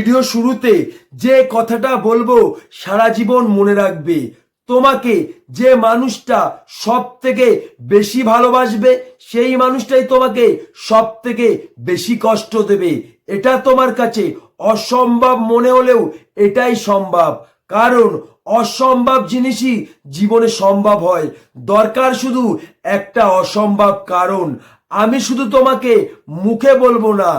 Video শুরুতে যে কথাটা বলবো সারা জীবন মনে রাখবে। তোমাকে যে মানুষটা সব থেকে বেশি ভালোবাসবে সেই মানুষটাই তোমাকে সব থেকে বেশি কষ্ট দেবে। এটা তোমার কাছে অসম্ভব মনে হলেও এটাই সম্ভব, কারণ অসম্ভব জিনিসই জীবনে সম্ভব হয়। দরকার শুধু একটা অসম্ভব কারণ। আমি শুধু তোমাকে মুখে বলবো না,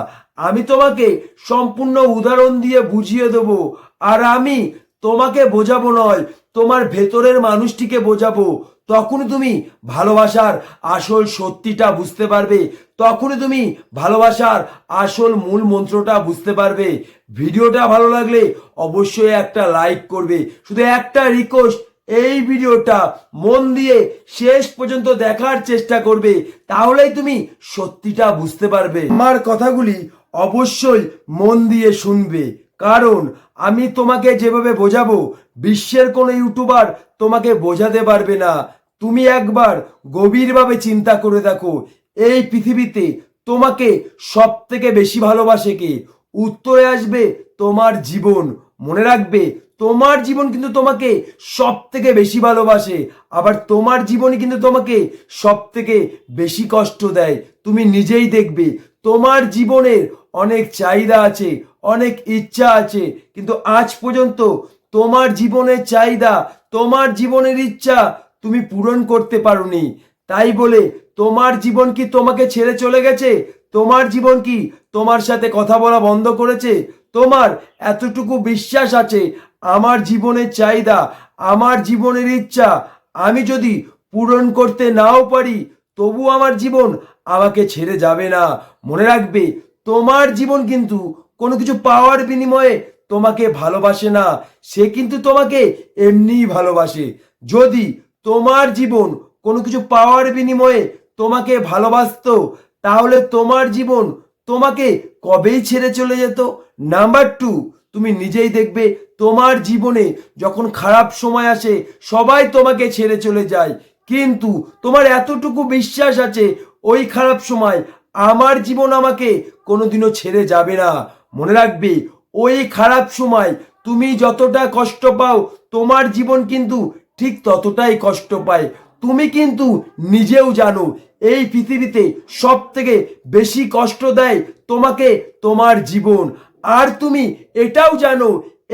আমি তোমাকে সম্পূর্ণ উদাহরণ দিয়ে বুঝিয়ে দেবো। আর আমি তোমাকে বোঝাবো নয়, তোমার ভেতরের মানুষটিকে বোঝাবো। তখনই তুমি ভালোবাসার আসল সত্যিটা বুঝতে পারবে, তখনই তুমি ভালোবাসার আসল মূল মন্ত্রটা বুঝতে পারবে। ভিডিওটা ভালো লাগলে অবশ্যই একটা লাইক করবে। শুধু একটা রিকোয়েস্ট, এই ভিডিওটা মন দিয়ে শেষ পর্যন্ত দেখার চেষ্টা করবে, তাহলেই তুমি সত্যিটা বুঝতে পারবে। আমার কথাগুলি অবশ্যই মন দিয়ে শুনবে, কারণ আমি তোমাকে যেভাবে বোঝাবো বিশ্বের কোনো ইউটিউবার তোমাকে বোঝাতে পারবে না। তুমি একবার গভীরভাবে চিন্তা করে দেখো, এই পৃথিবীতে তোমাকে সব থেকে বেশি ভালোবাসে কে? উত্তরে আসবে তোমার জীবন। মনে রাখবে, তোমার জীবন কিন্তু তোমাকে সব থেকে বেশি ভালোবাসে, আবার তোমার জীবনই কিন্তু তোমাকে সব থেকে বেশি কষ্ট দেয়। তুমি নিজেই দেখবে তোমার জীবনের অনেক চাহিদা আছে, অনেক ইচ্ছা আছে, কিন্তু আজ পর্যন্ত তোমার জীবনের চাহিদা, তোমার জীবনের ইচ্ছা তুমি পূরণ করতে পারোনি। তাই বলে তোমার জীবন কি তোমাকে ছেড়ে চলে গেছে? তোমার জীবন কি তোমার সাথে কথা বলা বন্ধ করেছে? তোমার এতটুকু বিশ্বাস আছে, আমার জীবনের চাহিদা, আমার জীবনের ইচ্ছা আমি যদি পূরণ করতে নাও পারি, তবু আমার জীবন আমাকে ছেড়ে যাবে না। মনে রাখবে, তোমার জীবন কিন্তু কোনো কিছু পাওয়ার বিনিময়ে তোমাকে ভালোবাসে না, সে কিন্তু তোমাকে এমনিই ভালোবাসে। যদি তোমার জীবন কোনো কিছু পাওয়ার বিনিময়ে তোমাকে ভালোবাসতো, তাহলে তোমার জীবন তোমাকে কবেই ছেড়ে চলে যেত। নাম্বার 2, তুমি নিজেই দেখবে তোমার জীবনে যখন খারাপ সময় আসে সবাই তোমাকে ছেড়ে চলে যায়, কিন্তু তোমার এতটুকু বিশ্বাস আছে ওই খারাপ সময় আমার জীবন আমাকে কোনোদিনও ছেড়ে যাবে না। মনে রাখবে, ওই খারাপ সময় তুমি যতটা কষ্ট পাও তোমার জীবন কিন্তু ঠিক ততটাই কষ্ট পায়। তুমি কিন্তু নিজেও জানো এই পৃথিবীতে সব থেকে বেশি কষ্ট দেয় তোমাকে তোমার জীবন। আর তুমি এটাও জানো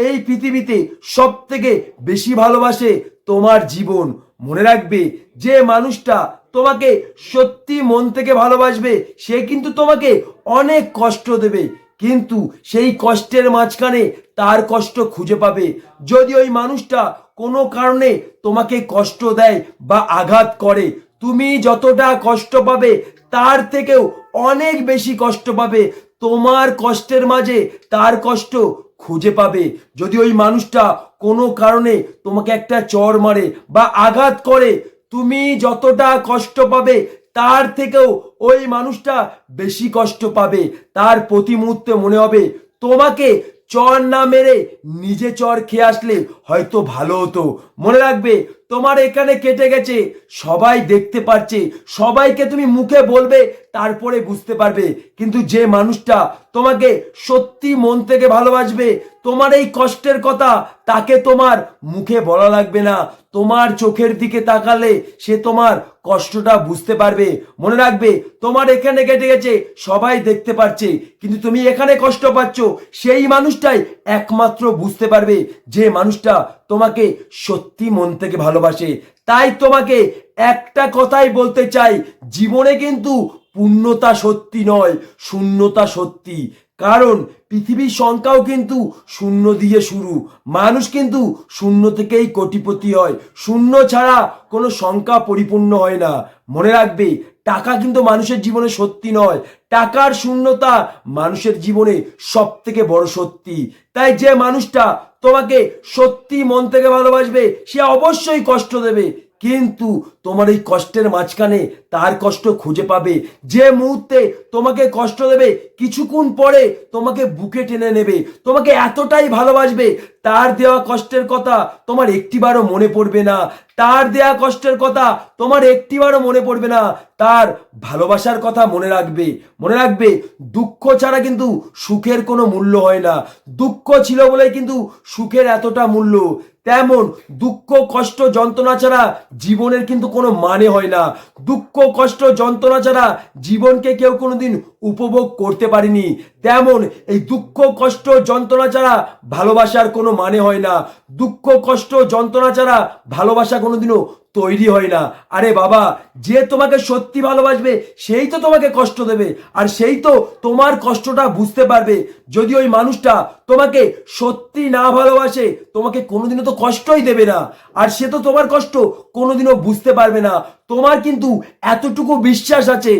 এই পৃথিবীতে সব থেকে বেশি ভালোবাসে তোমার জীবন। মনে রাখবে, যে মানুষটা তোমাকে সত্যি মন থেকে ভালোবাসবে সে কিন্তু তোমাকে অনেক কষ্ট দেবে, কিন্তু সেই কষ্টের মাঝখানে তার কষ্ট খুঁজে পাবে। যদি ওই মানুষটা কোনো কারণে তোমাকে কষ্ট দেয় বা আঘাত করে, তুমি যতটা কষ্ট পাবে তার থেকেও অনেক বেশি কষ্ট পাবে। তোমার কষ্টের মাঝে তার কষ্ট খুঁজে পাবে। যদি ওই মানুষটা কোনো কারণে তোমাকে একটা চড় মারে বা আঘাত করে, তুমি যতটা কষ্ট পাবে তার থেকেও ওই মানুষটা বেশি কষ্ট পাবে। তার প্রতি মুহূর্তে মনে হবে তোমাকে চর না মেরে নিজে চর খেয়ে আসলে হয়তো ভালো হতো। মনে রাখবে, তোমার এখানে কেটে গেছে, সবাই দেখতে পাচ্ছে, সবাইকে তুমি মুখে বলবে তারপরে বুঝতে পারবে, কিন্তু যে মানুষটা তোমাকে সত্যি মন থেকে ভালোবাসবে, তোমার এই কষ্টের কথা তাকে তোমার মুখে বলা লাগবে না, তোমার চোখের দিকে তাকালে সে তোমার কষ্টটা বুঝতে পারবে। মনে রাখবে, তোমার এখানে কেটে গেছে, সবাই দেখতে পাচ্ছে, কিন্তু তুমি এখানে কষ্ট পাচ্ছ, সেই মানুষটাই একমাত্র বুঝতে পারবে যে মানুষটা তোমাকে সত্যি মন থেকে ভালোবাসে। তাই তোমাকে একটা কথাই বলতে চাই, জীবনে কিন্তু পূর্ণতা সত্যি নয়, শূন্যতা সত্যি। কারণ পৃথিবীর সংখ্যাও কিন্তু শূন্য দিয়ে শুরু, মানুষ কিন্তু শূন্য থেকেই কোটিপতি হয়, শূন্য ছাড়া কোনো সংখ্যা পরিপূর্ণ হয় না। মনে রাখবে, টাকা কিন্তু মানুষের জীবনে সত্যি নয়, টাকার শূন্যতা মানুষের জীবনে সব থেকে বড় সত্যি। তাই যে মানুষটা তোমাকে সত্যি মন থেকে ভালোবাসবে সে অবশ্যই কষ্ট দেবে, কিন্তু তোমার এই কষ্টের মাঝখানে তার কষ্ট খুঁজে পাবে। যে মুহূর্তে তোমাকে কষ্ট দেবে কিছুক্ষণ পরে তোমাকে বুকে টেনে নেবে, তোমাকে এতটাই ভালোবাসবে, তার দেওয়া কষ্টের কথা তোমার একটিবারও মনে পড়বে না। তার দেয়া কষ্টের কথা তোমার একটিবারও মনে পড়বে না। তার ভালোবাসার কথা মনে রাখবে। মনে রাখবে, দুঃখ ছাড়া কিন্তু সুখের কোনো মূল্য হয় না। দুঃখ ছিল বলে কিন্তু সুখের এতটা মূল্য। তেমন দুঃখ কষ্ট যন্ত্রণা ছাড়া জীবনের কিন্তু কোনো মানে হয় না। দুঃখ কষ্ট যন্ত্রণা ছাড়া জীবনকে কেউ কোনোদিন উপভোগ করতে পারেনি। তেমন এই দুঃখ কষ্ট যন্ত্রণা ছাড়া ভালোবাসার কোনো মানে হয় না। দুঃখ কষ্ট যন্ত্রণা ছাড়া ভালোবাসা কোনোদিনও তৈরি হয় না। আরে বাবা, যে তোমাকে সত্যি ভালোবাসবে সেই তো তোমাকে কষ্ট দেবে, আর সেই তো তোমার কষ্টটা বুঝতে পারবে। যদি ওই মানুষটা তোমাকে সত্যি না ভালোবাসে, তোমাকে কোনোদিনও তো কষ্টই দেবে না, আর সে তো তোমার কষ্ট কোনোদিনও বুঝতে পারবে না। তোমার কিন্তু এতটুকু বিশ্বাস আছে,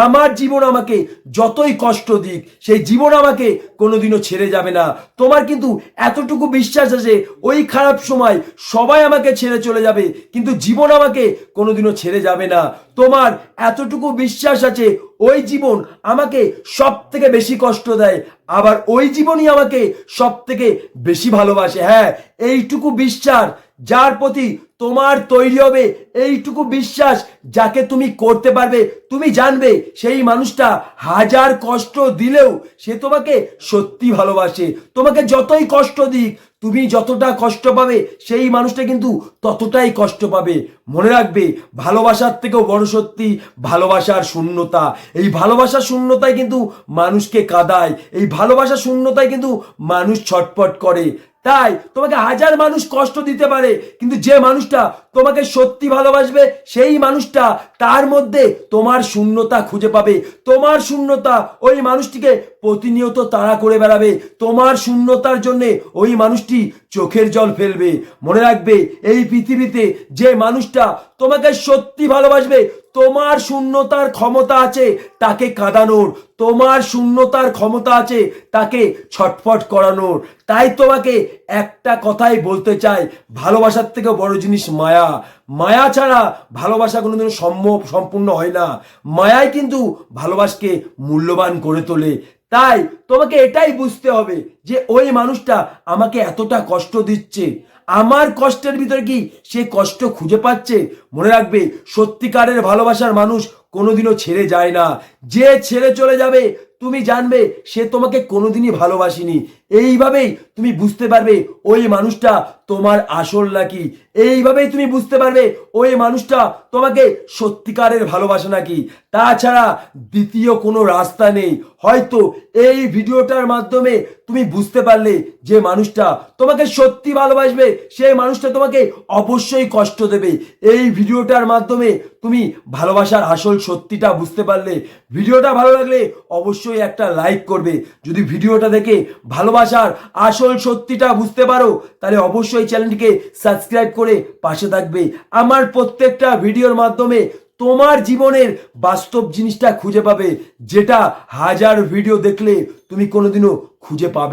আমার জীবন আমাকে যতই কষ্ট দিক, সেই জীবন আমাকে কোনোদিনও ছেড়ে যাবে না। তোমার কিন্তু এতটুকু বিশ্বাস আছে, ওই খারাপ সময় সবাই আমাকে ছেড়ে চলে যাবে, কিন্তু জীবন আমাকে কোনোদিনও ছেড়ে যাবে না। তোমার এতটুকু বিশ্বাস আছে, ওই জীবন আমাকে সব থেকে বেশি কষ্ট দেয়, আবার ওই জীবনই আমাকে সব থেকে বেশি ভালোবাসে। হ্যাঁ, এইটুকু বিশ্বাস যার প্রতি তোমার তৈরি হবে, এইটুকু বিশ্বাস যাকে তুমি করতে পারবে, তুমি জানবে সেই মানুষটা হাজার কষ্ট দিলেও সে তোমাকে সত্যি ভালোবাসে। তোমাকে যতই কষ্ট দিক, তুমি যতটা কষ্ট পাবে সেই মানুষটা কিন্তু ততটাই কষ্ট পাবে। মনে রাখবে, ভালোবাসার থেকেও বড় সত্যি ভালোবাসার শূন্যতা। এই ভালোবাসার শূন্যতায় কিন্তু মানুষকে কাঁদায়, এই ভালোবাসার শূন্যতায় কিন্তু মানুষ ছটফট করে। তাই তোমাকে হাজার মানুষ কষ্ট দিতে পারে, কিন্তু যে মানুষটা তোমাকে সত্যি ভালোবাসবে সেই মানুষটা তার মধ্যে তোমার শূন্যতা খুঁজে পাবে। তোমার শূন্যতা ওই মানুষটিকে প্রতিনিয়ত তাড়া করে বেড়াবে। তোমার শূন্যতার জন্যে ওই মানুষটি চোখের জল ফেলবে। মনে রাখবে, এই পৃথিবীতে যে মানুষটা তোমাকে সত্যি ভালোবাসবে, তোমার শূন্যতার ক্ষমতা আছে তাকে কাঁদানোর, তোমার শূন্যতার ক্ষমতা আছে তাকে ছটফট করানোর। তাই তোমাকে একটা কথাই বলতে চাই, ভালোবাসার থেকে বড় জিনিস মায়া। মায়া ছাড়া ভালোবাসা কোনোদিন সম্পূর্ণ হয় না। মায়াই কিন্তু ভালোবাসাকে মূল্যবান করে তোলে। তাই তোমাকে এটাই বুঝতে হবে যে ওই মানুষটা আমাকে এতটা কষ্ট দিচ্ছে, আমার কষ্টের ভিতরে কি সে কষ্ট খুঁজে পাচ্ছে? মনে রাখবে, সত্যিকারের ভালোবাসার মানুষ কোনোদিনও ছেড়ে যায় না। যে ছেড়ে চলে যাবে, তুমি জানবে সে তোমাকে কোনোদিনই ভালোবাসেনি। এইভাবেই তুমি বুঝতে পারবে ওই মানুষটা তোমার আসল নাকি। এইভাবেই তুমি বুঝতে পারবে ওই মানুষটা তোমাকে সত্যিকারের ভালোবাসে নাকি। তাছাড়া দ্বিতীয় কোনো রাস্তা নেই। হয়তো এই ভিডিওটার মাধ্যমে তুমি বুঝতে পারলে যে মানুষটা তোমাকে সত্যি ভালোবাসবে সেই মানুষটা তোমাকে অবশ্যই কষ্ট দেবে। এই ভিডিওটার মাধ্যমে তুমি ভালোবাসার আসল সত্যিটা বুঝতে পারলে। ভিডিওটা ভালো লাগলে অবশ্যই একটা লাইক করবে। যদি ভিডিওটা দেখে ভালোবাসার আসল সত্যিটা বুঝতে পারো, তাহলে অবশ্যই চ্যানেলটিকে সাবস্ক্রাইব করে পাশে থাকবে। আমার প্রত্যেকটা ভিডিওর মাধ্যমে তোমার জীবনের বাস্তব জিনিসটা খুঁজে পাবে, যেটা হাজার ভিডিও দেখলে তুমি কোনোদিনও খুঁজে পাবে না।